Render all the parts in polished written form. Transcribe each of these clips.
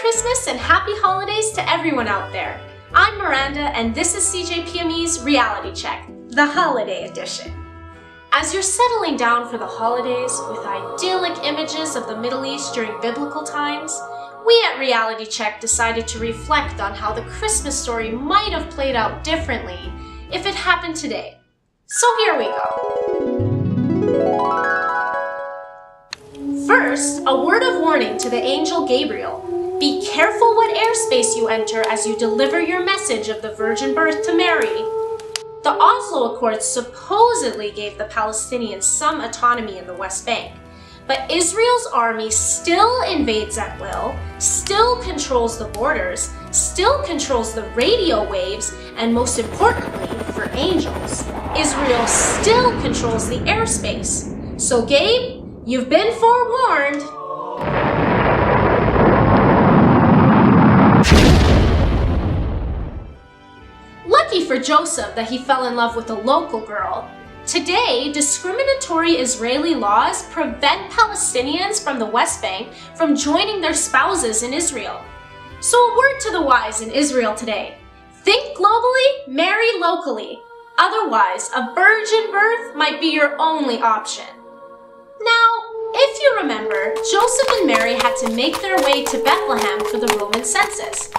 Christmas and happy holidays to everyone out there. I'm Miranda and this is CJPME's Reality Check, the holiday edition. As you're settling down for the holidays with idyllic images of the Middle East during biblical times, we at Reality Check decided to reflect on how the Christmas story might have played out differently if it happened today. So here we go. First, a word of warning to the angel Gabriel. Be careful what airspace you enter as you deliver your message of the virgin birth to Mary. The Oslo Accords supposedly gave the Palestinians some autonomy in the West Bank, but Israel's army still invades at will, still controls the borders, still controls the radio waves, and most importantly, for angels, Israel still controls the airspace. So Gabe, you've been forewarned. Lucky for Joseph that he fell in love with a local girl. Today, discriminatory Israeli laws prevent Palestinians from the West Bank from joining their spouses in Israel. So a word to the wise in Israel today. Think globally, marry locally. Otherwise, a virgin birth might be your only option. Now, if you remember, Joseph and Mary had to make their way to Bethlehem for the Roman census.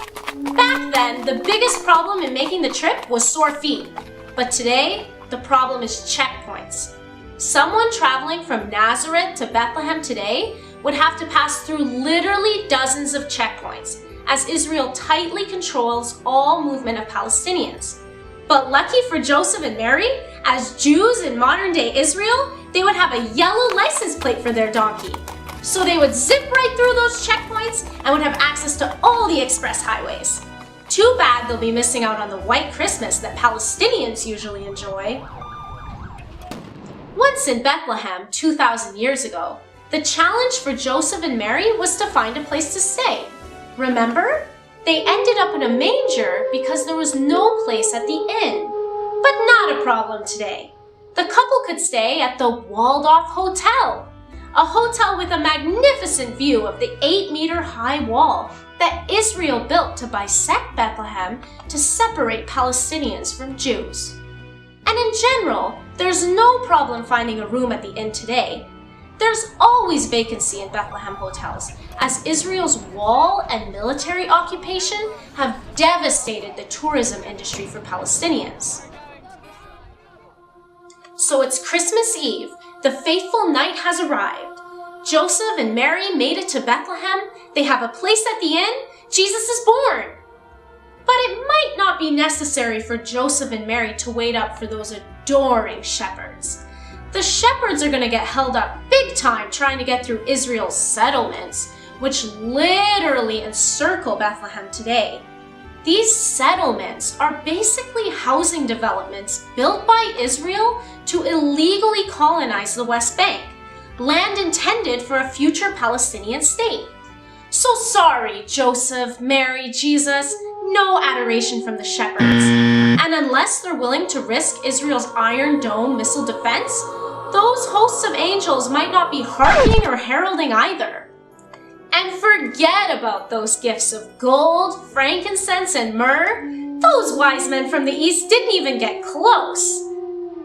Back then, the biggest problem in making the trip was sore feet. But today, the problem is checkpoints. Someone traveling from Nazareth to Bethlehem today would have to pass through literally dozens of checkpoints, as Israel tightly controls all movement of Palestinians. But lucky for Joseph and Mary, as Jews in modern-day Israel, they would have a yellow license plate for their donkey. So they would zip right through those checkpoints and would have access to all the express highways. Too bad they'll be missing out on the white Christmas that Palestinians usually enjoy. Once in Bethlehem, 2,000 years ago, the challenge for Joseph and Mary was to find a place to stay. Remember? They ended up in a manger because there was no place at the inn. But not a problem today. The couple could stay at the walled-off hotel, a hotel with a magnificent view of the 8-meter-high wall that Israel built to bisect Bethlehem to separate Palestinians from Jews. And in general, there's no problem finding a room at the inn today. There's always vacancy in Bethlehem hotels, as Israel's wall and military occupation have devastated the tourism industry for Palestinians. So it's Christmas Eve. The fateful night has arrived. Joseph and Mary made it to Bethlehem. They have a place at the inn. Jesus is born. But it might not be necessary for Joseph and Mary to wait up for those adoring shepherds. The shepherds are going to get held up big time trying to get through Israel's settlements, which literally encircle Bethlehem today. These settlements are basically housing developments built by Israel to illegally colonize the West Bank, land intended for a future Palestinian state. So sorry, Joseph, Mary, Jesus, no adoration from the shepherds. And unless they're willing to risk Israel's Iron Dome missile defense, those hosts of angels might not be harping or heralding either. And forget about those gifts of gold, frankincense, and myrrh. Those wise men from the east didn't even get close.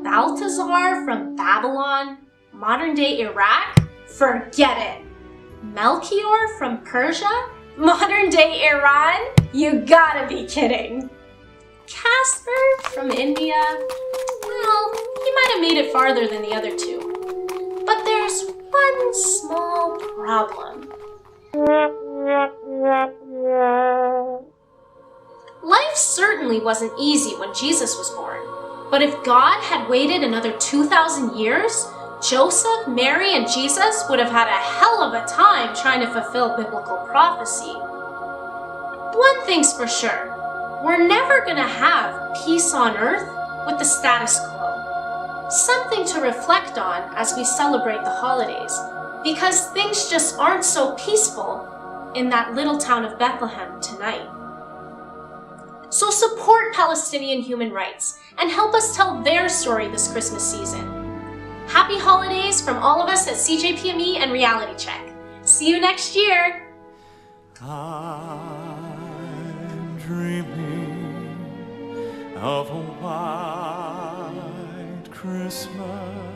Balthazar from Babylon, modern-day Iraq? Forget it. Melchior from Persia, modern-day Iran? You gotta be kidding. Casper from India? Well, he might have made it farther than the other two. But there's one small problem. Life certainly wasn't easy when Jesus was born, but if God had waited another 2,000 years, Joseph, Mary, and Jesus would have had a hell of a time trying to fulfill biblical prophecy. One thing's for sure, we're never gonna have peace on earth with the status quo. Something to reflect on as we celebrate the holidays, because things just aren't so peaceful in that little town of Bethlehem tonight. So support Palestinian human rights and help us tell their story this Christmas season. Happy holidays from all of us at CJPME and Reality Check. See you next year! dreaming of a white Christmas.